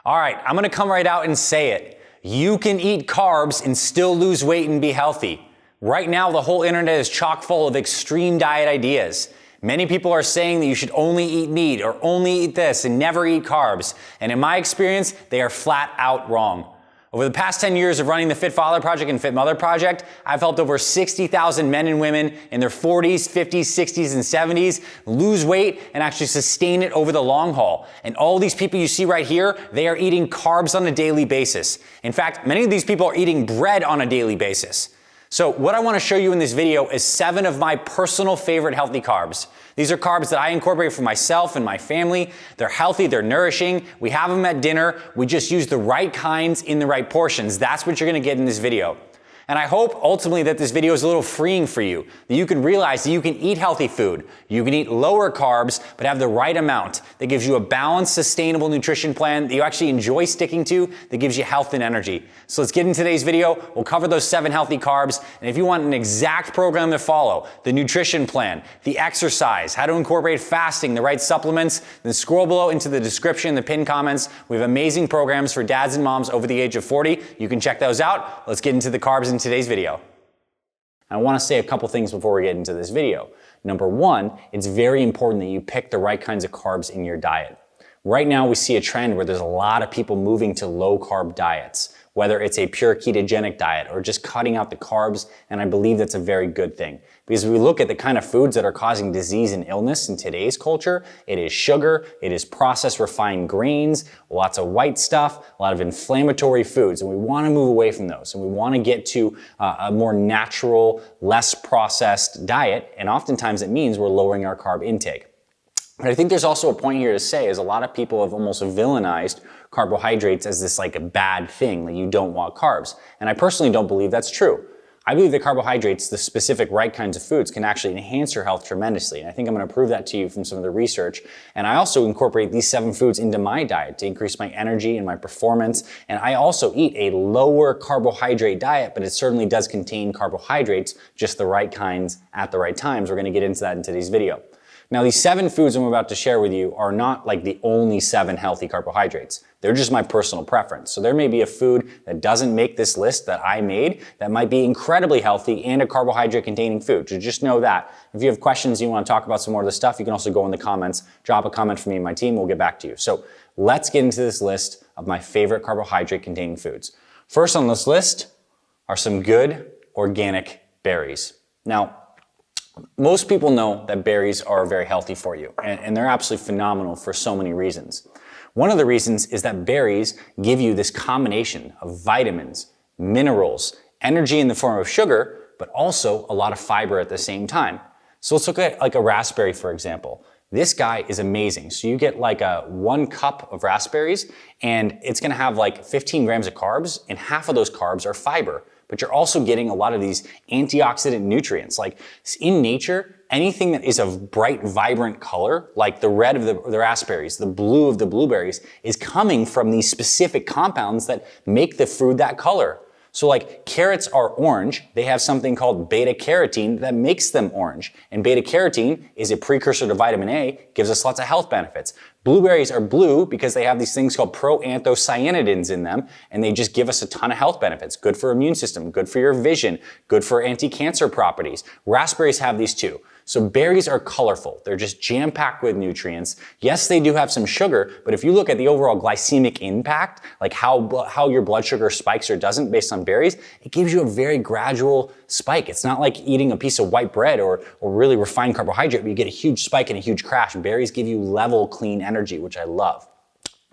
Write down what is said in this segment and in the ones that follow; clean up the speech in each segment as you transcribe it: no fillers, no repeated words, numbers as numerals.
All right, I'm gonna come right out and say it. You can eat carbs and still lose weight and be healthy. Right now, the whole internet is chock full of extreme diet ideas. Many people are saying that you should only eat meat or only eat this and never eat carbs. And in my experience, they are flat out wrong. Over the past 10 years of running the Fit Father Project and Fit Mother Project, I've helped over 60,000 men and women in their 40s, 50s, 60s, and 70s lose weight and actually sustain it over the long haul. And all these people you see right here, they are eating carbs on a daily basis. In fact, many of these people are eating bread on a daily basis. So what I want to show you in this video is 7 of my personal favorite healthy carbs. These are carbs that I incorporate for myself and my family. They're healthy, they're nourishing. We have them at dinner. We just use the right kinds in the right portions. That's what you're going to get in this video. And I hope ultimately that this video is a little freeing for you, that you can realize that you can eat healthy food, you can eat lower carbs, but have the right amount that gives you a balanced, sustainable nutrition plan that you actually enjoy sticking to, that gives you health and energy. So let's get into today's video. We'll cover those 7 healthy carbs. And if you want an exact program to follow, the nutrition plan, the exercise, how to incorporate fasting, the right supplements, then scroll below into the description, the pinned comments. We have amazing programs for dads and moms over the age of 40. You can check those out. Let's get into the carbs in today's video. I want to say a couple things before we get into this video. Number 1, it's very important that you pick the right kinds of carbs in your diet. Right now we see a trend where there's a lot of people moving to low carb diets, whether it's a pure ketogenic diet or just cutting out the carbs, and I believe that's a very good thing. Because if we look at the kind of foods that are causing disease and illness in today's culture, it is sugar, it is processed refined grains, lots of white stuff, a lot of inflammatory foods, and we want to move away from those, and we want to get to a more natural, less processed diet, and oftentimes it means we're lowering our carb intake. But I think there's also a point here to say is a lot of people have almost villainized carbohydrates as this like a bad thing, that you don't want carbs. And I personally don't believe that's true. I believe that carbohydrates, the specific right kinds of foods, can actually enhance your health tremendously. And I think I'm going to prove that to you from some of the research. And I also incorporate these 7 foods into my diet to increase my energy and my performance. And I also eat a lower carbohydrate diet, but it certainly does contain carbohydrates, just the right kinds at the right times. We're going to get into that in today's video. Now, these 7 foods I'm about to share with you are not like the only 7 healthy carbohydrates. They're just my personal preference. So there may be a food that doesn't make this list that I made that might be incredibly healthy and a carbohydrate containing food. So just know that. If you have questions, you want to talk about some more of this stuff, you can also go in the comments, drop a comment for me and my team, we'll get back to you. So let's get into this list of my favorite carbohydrate containing foods. First on this list are some good organic berries. Now, most people know that berries are very healthy for you, and they're absolutely phenomenal for so many reasons. One of the reasons is that berries give you this combination of vitamins, minerals, energy in the form of sugar, but also a lot of fiber at the same time. So let's look at like a raspberry, for example. This guy is amazing. So you get like 1 cup of raspberries, and it's gonna have like 15 grams of carbs, and half of those carbs are fiber. But you're also getting a lot of these antioxidant nutrients. Like in nature, anything that is of bright, vibrant color, like the red of the raspberries, the blue of the blueberries, is coming from these specific compounds that make the food that color. So like carrots are orange, they have something called beta carotene that makes them orange. And beta carotene is a precursor to vitamin A, gives us lots of health benefits. Blueberries are blue because they have these things called proanthocyanidins in them, and they just give us a ton of health benefits. Good for immune system, good for your vision, good for anti-cancer properties. Raspberries have these too. So berries are colorful. They're just jam-packed with nutrients. Yes, they do have some sugar, but if you look at the overall glycemic impact, like how your blood sugar spikes or doesn't based on berries, it gives you a very gradual spike. It's not like eating a piece of white bread or really refined carbohydrate where you get a huge spike and a huge crash. Berries give you level, clean energy, which I love.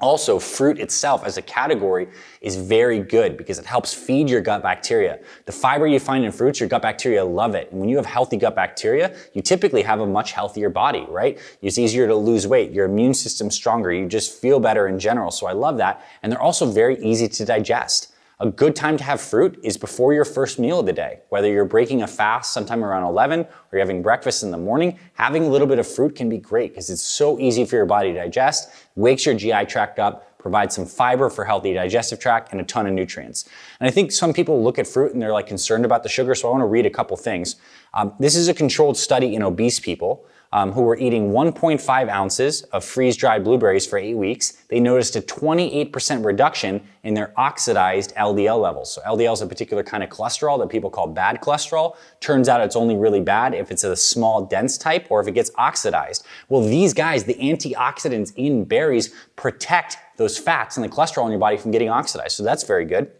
Also, fruit itself as a category is very good because it helps feed your gut bacteria. The fiber you find in fruits, your gut bacteria love it. And when you have healthy gut bacteria, you typically have a much healthier body, right? It's easier to lose weight. Your immune system's stronger. You just feel better in general. So I love that. And they're also very easy to digest. A good time to have fruit is before your first meal of the day. Whether you're breaking a fast sometime around 11 or you're having breakfast in the morning, having a little bit of fruit can be great because it's so easy for your body to digest, wakes your GI tract up, provides some fiber for healthy digestive tract, and a ton of nutrients. And I think some people look at fruit and they're like concerned about the sugar, so I want to read a couple things. This is a controlled study in obese people. who were eating 1.5 ounces of freeze-dried blueberries for 8 weeks, they noticed a 28% reduction in their oxidized LDL levels. So LDL is a particular kind of cholesterol that people call bad cholesterol. Turns out it's only really bad if it's a small, dense type or if it gets oxidized. Well, these guys, the antioxidants in berries protect those fats and the cholesterol in your body from getting oxidized. So that's very good.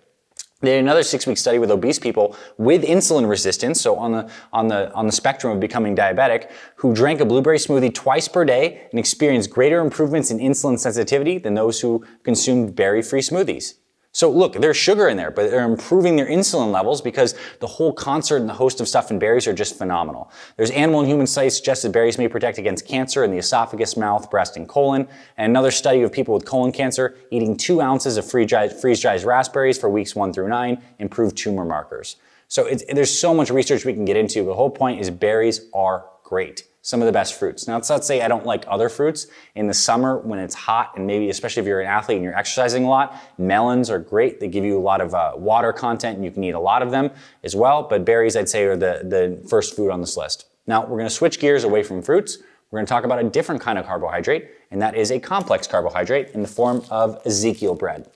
They did another 6-week study with obese people with insulin resistance, so on the spectrum of becoming diabetic, who drank a blueberry smoothie twice per day and experienced greater improvements in insulin sensitivity than those who consumed berry-free smoothies. So look, there's sugar in there, but they're improving their insulin levels because the whole concert and the host of stuff in berries are just phenomenal. There's animal and human studies suggest that berries may protect against cancer in the esophagus, mouth, breast, and colon. And another study of people with colon cancer eating 2 ounces of freeze-dried raspberries for weeks 1 through 9 improved tumor markers. So there's so much research we can get into. The whole point is berries are great. Some of the best fruits. Now, let's not say I don't like other fruits. In the summer when it's hot, and maybe especially if you're an athlete and you're exercising a lot, melons are great. They give you a lot of water content and you can eat a lot of them as well. But berries, I'd say, are the first food on this list. Now, we're gonna switch gears away from fruits. We're gonna talk about a different kind of carbohydrate, and that is a complex carbohydrate in the form of Ezekiel bread.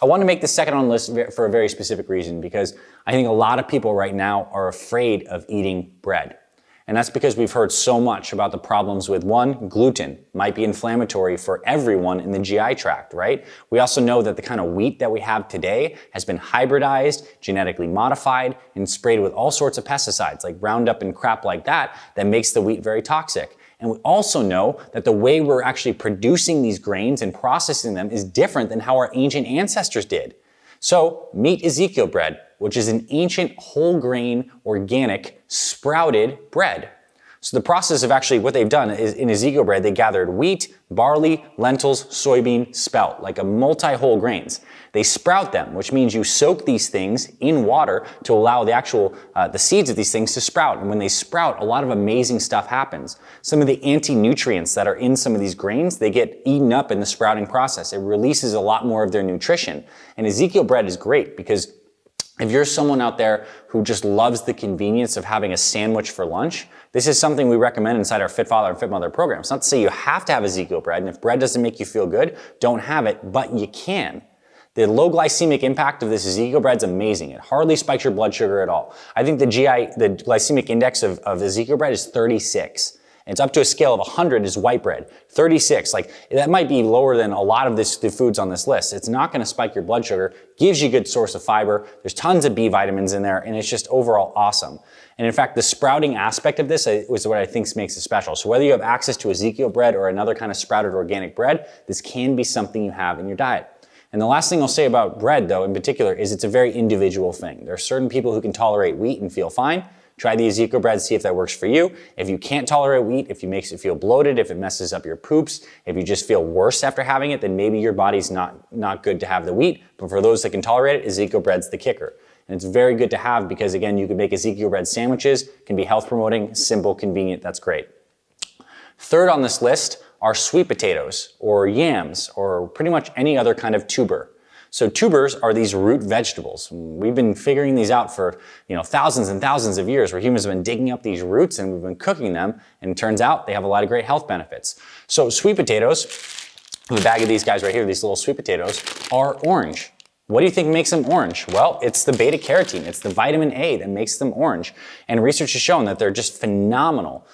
I want to make the second on the list for a very specific reason, because I think a lot of people right now are afraid of eating bread. And that's because we've heard so much about the problems with, one, gluten might be inflammatory for everyone in the GI tract, right? We also know that the kind of wheat that we have today has been hybridized, genetically modified, and sprayed with all sorts of pesticides like Roundup and crap like that makes the wheat very toxic. And we also know that the way we're actually producing these grains and processing them is different than how our ancient ancestors did. So meet Ezekiel bread, which is an ancient whole grain, organic, sprouted bread. So the process of actually what they've done is in Ezekiel bread, they gathered wheat, barley, lentils, soybean, spelt, like a multi-whole grains. They sprout them, which means you soak these things in water to allow the seeds of these things to sprout. And when they sprout, a lot of amazing stuff happens. Some of the anti-nutrients that are in some of these grains, they get eaten up in the sprouting process. It releases a lot more of their nutrition. And Ezekiel bread is great because if you're someone out there who just loves the convenience of having a sandwich for lunch, this is something we recommend inside our Fit Father and Fit Mother program. It's not to say you have to have Ezekiel bread, and if bread doesn't make you feel good, don't have it, but you can. The low glycemic impact of this Ezekiel bread is amazing. It hardly spikes your blood sugar at all. I think the glycemic index of Ezekiel bread is 36. It's up to a scale of 100 is white bread. 36, like that might be lower than a lot of the foods on this list. It's not gonna spike your blood sugar, gives you a good source of fiber. There's tons of B vitamins in there, and it's just overall awesome. And in fact, the sprouting aspect of this is what I think makes it special. So whether you have access to Ezekiel bread or another kind of sprouted organic bread, this can be something you have in your diet. And the last thing I'll say about bread, though, in particular, is it's a very individual thing. There are certain people who can tolerate wheat and feel fine. Try the Ezekiel bread, see if that works for you. If you can't tolerate wheat, if it makes you feel bloated, if it messes up your poops, if you just feel worse after having it, then maybe your body's not good to have the wheat. But for those that can tolerate it, Ezekiel bread's the kicker. And it's very good to have because, again, you can make Ezekiel bread sandwiches, can be health promoting, simple, convenient, that's great. Third on this list are sweet potatoes or yams or pretty much any other kind of tuber. So tubers are these root vegetables. We've been figuring these out for thousands and thousands of years, where humans have been digging up these roots and we've been cooking them, and it turns out they have a lot of great health benefits. So sweet potatoes, the bag of these guys right here, these little sweet potatoes, are orange. What do you think makes them orange? Well, it's the beta carotene. It's the vitamin A that makes them orange. And research has shown that they're just phenomenal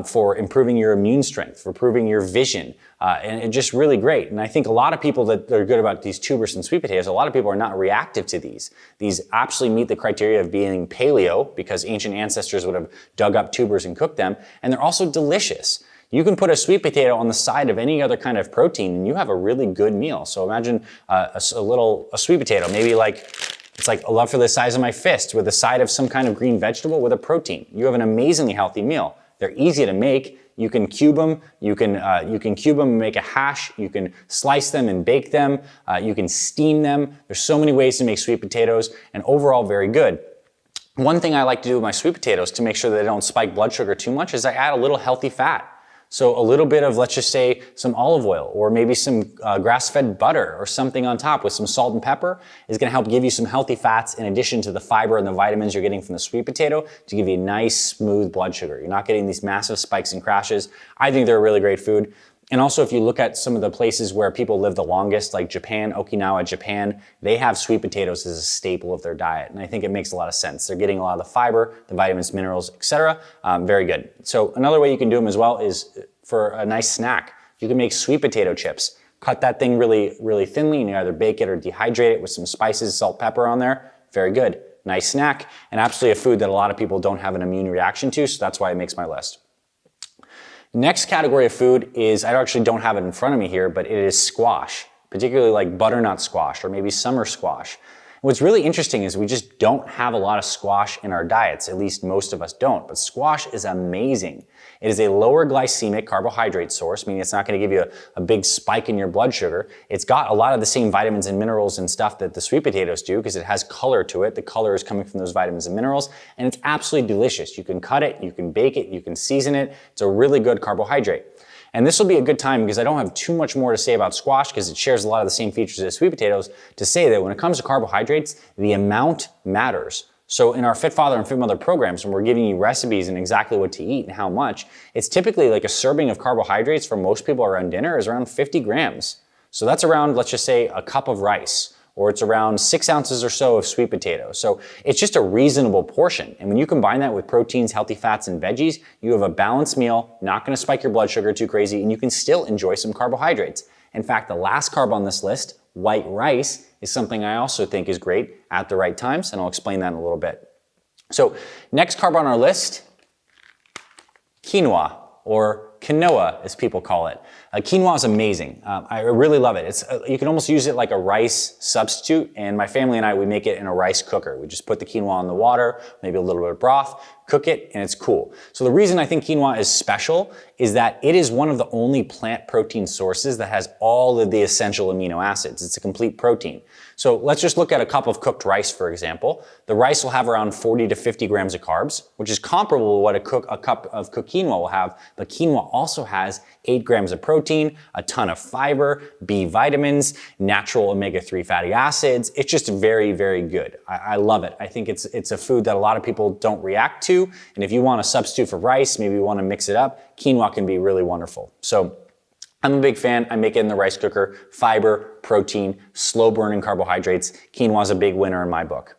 for improving your immune strength, for improving your vision, and it's just really great. And I think a lot of people that are good about these tubers and sweet potatoes, a lot of people are not reactive to these. These absolutely meet the criteria of being paleo because ancient ancestors would have dug up tubers and cooked them. And they're also delicious. You can put a sweet potato on the side of any other kind of protein and you have a really good meal. So imagine a sweet potato, maybe it's like roughly the size of my fist with a side of some kind of green vegetable with a protein. You have an amazingly healthy meal. They're easy to make. You can cube them. You can cube them and make a hash. You can slice them and bake them. You can steam them. There's so many ways to make sweet potatoes, and overall very good. One thing I like to do with my sweet potatoes to make sure that they don't spike blood sugar too much is I add a little healthy fat. So a little bit of, let's just say, some olive oil or maybe some grass-fed butter or something on top with some salt and pepper is going to help give you some healthy fats in addition to the fiber and the vitamins you're getting from the sweet potato to give you a nice, smooth blood sugar. You're not getting these massive spikes and crashes. I think they're a really great food. And also, if you look at some of the places where people live the longest, like Japan, Okinawa, Japan, they have sweet potatoes as a staple of their diet. And I think it makes a lot of sense. They're getting a lot of the fiber, the vitamins, minerals, etc. Very good. So another way you can do them as well is for a nice snack. You can make sweet potato chips. Cut that thing really, really thinly, and you either bake it or dehydrate it with some spices, salt, pepper on there. Very good. Nice snack, and absolutely a food that a lot of people don't have an immune reaction to, so that's why it makes my list. Next category of food is, I actually don't have it in front of me here, but it is squash, particularly like butternut squash or maybe summer squash. What's really interesting is we just don't have a lot of squash in our diets, at least most of us don't, but squash is amazing. It is a lower glycemic carbohydrate source, meaning it's not going to give you a big spike in your blood sugar. It's got a lot of the same vitamins and minerals and stuff that the sweet potatoes do because it has color to it. The color is coming from those vitamins and minerals, and it's absolutely delicious. You can cut it, you can bake it, you can season it. It's a really good carbohydrate. And this will be a good time because I don't have too much more to say about squash because it shares a lot of the same features as sweet potatoes to say that when it comes to carbohydrates, the amount matters. So in our Fit Father and Fit Mother programs, when we're giving you recipes and exactly what to eat and how much, it's typically like a serving of carbohydrates for most people around dinner is around 50 grams. So that's around, let's just say, a cup of rice, or it's around 6 ounces or so of sweet potato. So it's just a reasonable portion. And when you combine that with proteins, healthy fats, and veggies, you have a balanced meal, not gonna spike your blood sugar too crazy, and you can still enjoy some carbohydrates. In fact, the last carb on this list, white rice, is something I also think is great at the right times, and I'll explain that in a little bit. So next carb on our list, quinoa, or quinoa as people call it. Quinoa is amazing. I really love it. You can almost use it like a rice substitute, and my family and I, we make it in a rice cooker. We just put the quinoa in the water, maybe a little bit of broth, cook it, and it's cool. So the reason I think quinoa is special is that it is one of the only plant protein sources that has all of the essential amino acids. It's a complete protein. So let's just look at a cup of cooked rice, for example. The rice will have around 40 to 50 grams of carbs, which is comparable to what a cup of cooked quinoa will have, but quinoa also has 8 grams of protein, a ton of fiber, B vitamins, natural omega-3 fatty acids. It's just very, very good. I love it. I think it's a food that a lot of people don't react to, and if you want to substitute for rice, maybe you want to mix it up, quinoa can be really wonderful. So I'm a big fan. I make it in the rice cooker. Fiber, protein, slow burning carbohydrates. Quinoa is a big winner in my book.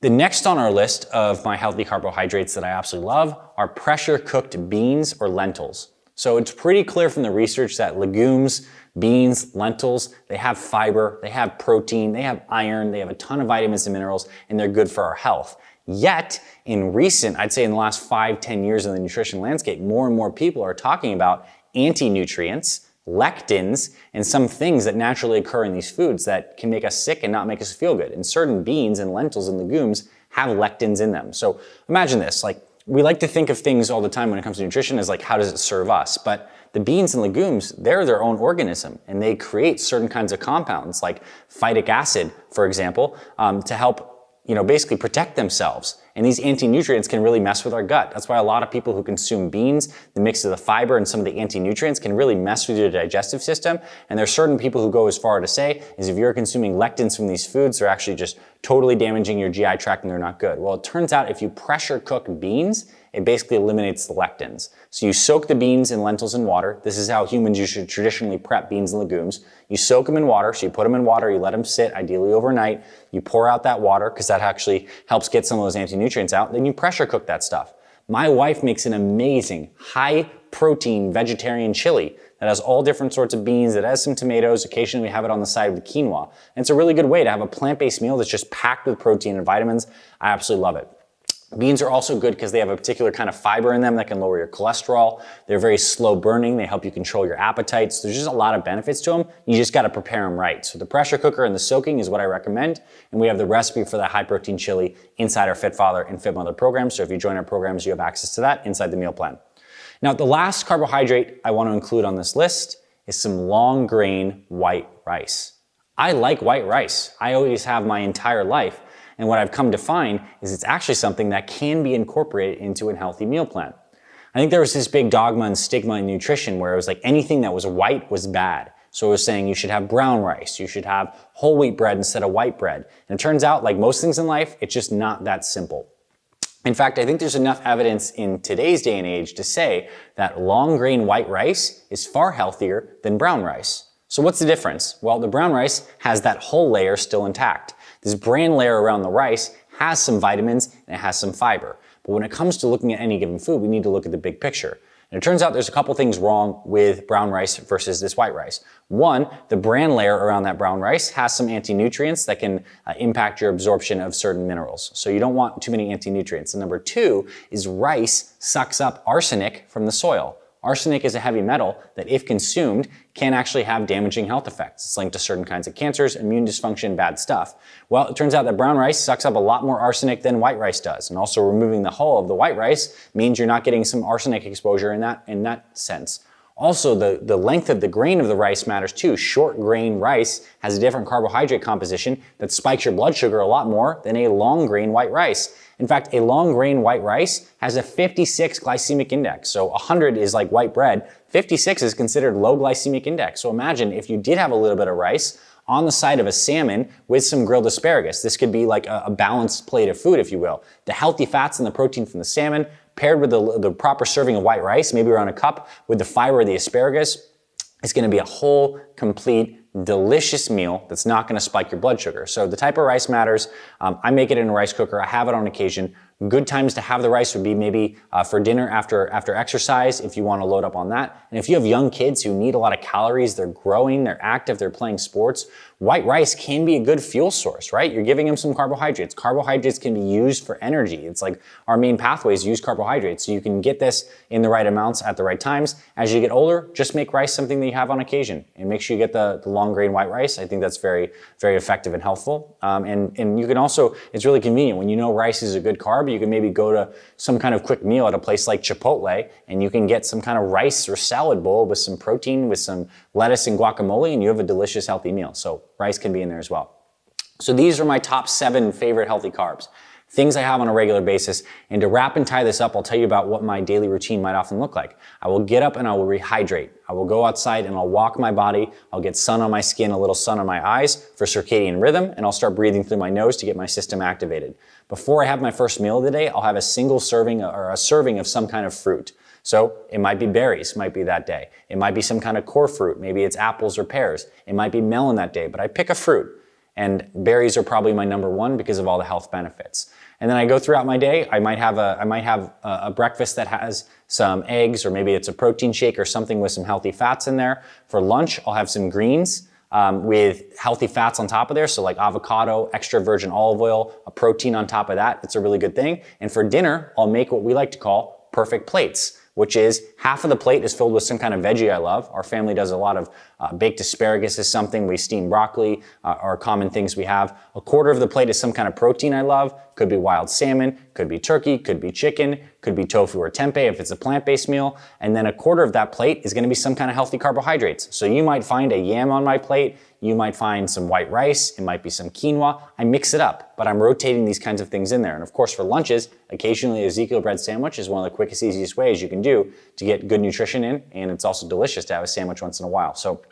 The next on our list of my healthy carbohydrates that I absolutely love are pressure cooked beans or lentils. So it's pretty clear from the research that legumes, beans, lentils, they have fiber, they have protein, they have iron, they have a ton of vitamins and minerals, and they're good for our health. Yet, in recent, I'd say in the last 5-10 years in the nutrition landscape, more and more people are talking about anti-nutrients, lectins, and some things that naturally occur in these foods that can make us sick and not make us feel good. And certain beans and lentils and legumes have lectins in them. So imagine this, like we like to think of things all the time when it comes to nutrition as like, how does it serve us? But the beans and legumes, they're their own organism and they create certain kinds of compounds like phytic acid, for example, to help basically protect themselves. And these anti-nutrients can really mess with our gut. That's why a lot of people who consume beans, the mix of the fiber and some of the anti-nutrients can really mess with your digestive system. And there's certain people who go as far to say is if you're consuming lectins from these foods, they're actually just totally damaging your GI tract and they're not good. Well, it turns out if you pressure cook beans, it basically eliminates the lectins. So you soak the beans and lentils in water. This is how humans usually traditionally prep beans and legumes. You soak them in water, so you put them in water, you let them sit, ideally overnight. You pour out that water, because that actually helps get some of those anti-nutrients out. Then you pressure cook that stuff. My wife makes an amazing, high-protein vegetarian chili that has all different sorts of beans, that has some tomatoes. Occasionally we have it on the side of the quinoa. And it's a really good way to have a plant-based meal that's just packed with protein and vitamins. I absolutely love it. Beans are also good because they have a particular kind of fiber in them that can lower your cholesterol. They're very slow burning. They help you control your appetite. So there's just a lot of benefits to them. You just got to prepare them right. So the pressure cooker and the soaking is what I recommend. And we have the recipe for that high protein chili inside our Fit Father and Fit Mother program. So if you join our programs, you have access to that inside the meal plan. Now, the last carbohydrate I want to include on this list is some long grain white rice. I like white rice. I always have my entire life. And what I've come to find is it's actually something that can be incorporated into a healthy meal plan. I think there was this big dogma and stigma in nutrition where it was like anything that was white was bad. So it was saying you should have brown rice, you should have whole wheat bread instead of white bread. And it turns out, like most things in life, it's just not that simple. In fact, I think there's enough evidence in today's day and age to say that long grain white rice is far healthier than brown rice. So what's the difference? Well, the brown rice has that hull layer still intact. This bran layer around the rice has some vitamins and it has some fiber. But when it comes to looking at any given food, we need to look at the big picture. And it turns out there's a couple things wrong with brown rice versus this white rice. One, the bran layer around that brown rice has some anti-nutrients that can impact your absorption of certain minerals. So you don't want too many anti-nutrients. And number two is rice sucks up arsenic from the soil. Arsenic is a heavy metal that, if consumed, can actually have damaging health effects. It's linked to certain kinds of cancers, immune dysfunction, bad stuff. Well, it turns out that brown rice sucks up a lot more arsenic than white rice does. And also removing the hull of the white rice means you're not getting some arsenic exposure in that sense. Also, the length of the grain of the rice matters too. Short grain rice has a different carbohydrate composition that spikes your blood sugar a lot more than a long grain white rice. In fact, a long grain white rice has a 56 glycemic index. So 100 is like white bread. 56 is considered low glycemic index. So imagine if you did have a little bit of rice on the side of a salmon with some grilled asparagus. This could be like a balanced plate of food, if you will. The healthy fats and the protein from the salmon paired with the proper serving of white rice, maybe around a cup with the fiber of the asparagus, is going to be a whole, complete, delicious meal that's not going to spike your blood sugar. So the type of rice matters. I make it in a rice cooker. I have it on occasion. Good times to have the rice would be maybe for dinner after exercise, if you want to load up on that. And if you have young kids who need a lot of calories, they're growing, they're active, they're playing sports, white rice can be a good fuel source, right? You're giving them some carbohydrates. Carbohydrates can be used for energy. It's like our main pathways use carbohydrates. So you can get this in the right amounts at the right times. As you get older, just make rice something that you have on occasion and make sure you get the long grain white rice. I think that's very, very effective and helpful. And you can also, it's really convenient. When you know rice is a good carb, you can maybe go to some kind of quick meal at a place like Chipotle and you can get some kind of rice or salad bowl with some protein, with some lettuce and guacamole, and you have a delicious, healthy meal. So rice can be in there as well. So these are my top 7 favorite healthy carbs, things I have on a regular basis. And to wrap and tie this up, I'll tell you about what my daily routine might often look like. I will get up and I will rehydrate. I will go outside and I'll walk my body. I'll get sun on my skin, a little sun on my eyes for circadian rhythm, and I'll start breathing through my nose to get my system activated. Before I have my first meal of the day, I'll have a single serving or a serving of some kind of fruit. So it might be berries, might be that day. It might be some kind of core fruit. Maybe it's apples or pears. It might be melon that day, but I pick a fruit. And berries are probably my number one because of all the health benefits. And then I go throughout my day. I might have a breakfast that has some eggs, or maybe it's a protein shake or something with some healthy fats in there. For lunch, I'll have some greens with healthy fats on top of there. So like avocado, extra virgin olive oil, a protein on top of that. It's a really good thing. And for dinner, I'll make what we like to call perfect plates, which is half of the plate is filled with some kind of veggie I love. Our family does a lot of baked asparagus is something. We steam broccoli are common things we have. A quarter of the plate is some kind of protein I love. Could be wild salmon, could be turkey, could be chicken, could be tofu or tempeh if it's a plant-based meal. And then a quarter of that plate is going to be some kind of healthy carbohydrates. So you might find a yam on my plate. You might find some white rice. It might be some quinoa. I mix it up, but I'm rotating these kinds of things in there. And of course, for lunches, occasionally Ezekiel Bread sandwich is one of the quickest, easiest ways you can do to get good nutrition in. And it's also delicious to have a sandwich once in a while. So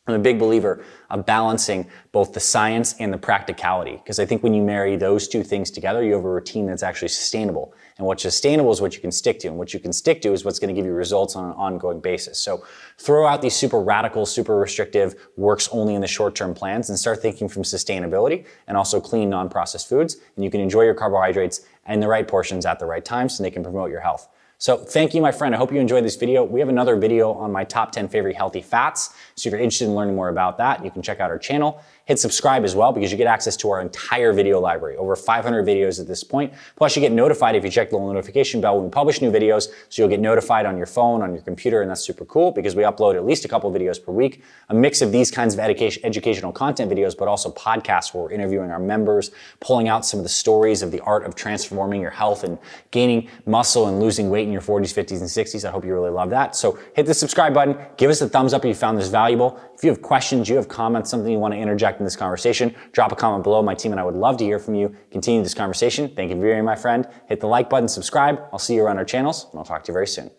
I'm a big believer of balancing both the science and the practicality, because I think when you marry those two things together, you have a routine that's actually sustainable. And what's sustainable is what you can stick to, and what you can stick to is what's going to give you results on an ongoing basis. So throw out these super radical, super restrictive, works only in the short-term plans, and start thinking from sustainability and also clean, non-processed foods, and you can enjoy your carbohydrates in the right portions at the right times, so they can promote your health. So thank you, my friend. I hope you enjoyed this video. We have another video on my top 10 favorite healthy fats. So if you're interested in learning more about that, you can check out our channel. Hit subscribe as well, because you get access to our entire video library, over 500 videos at this point. Plus you get notified if you check the little notification bell when we publish new videos, so you'll get notified on your phone, on your computer, and that's super cool because we upload at least a couple videos per week, a mix of these kinds of educational content videos, but also podcasts where we're interviewing our members, pulling out some of the stories of the art of transforming your health and gaining muscle and losing weight in your 40s, 50s, and 60s. I hope you really love that. So hit the subscribe button, give us a thumbs up if you found this valuable. If you have questions, you have comments, something you want to interject in this conversation, drop a comment below. My team and I would love to hear from you. Continue this conversation. Thank you very much, my friend. Hit the like button, subscribe. I'll see you around our channels, and I'll talk to you very soon.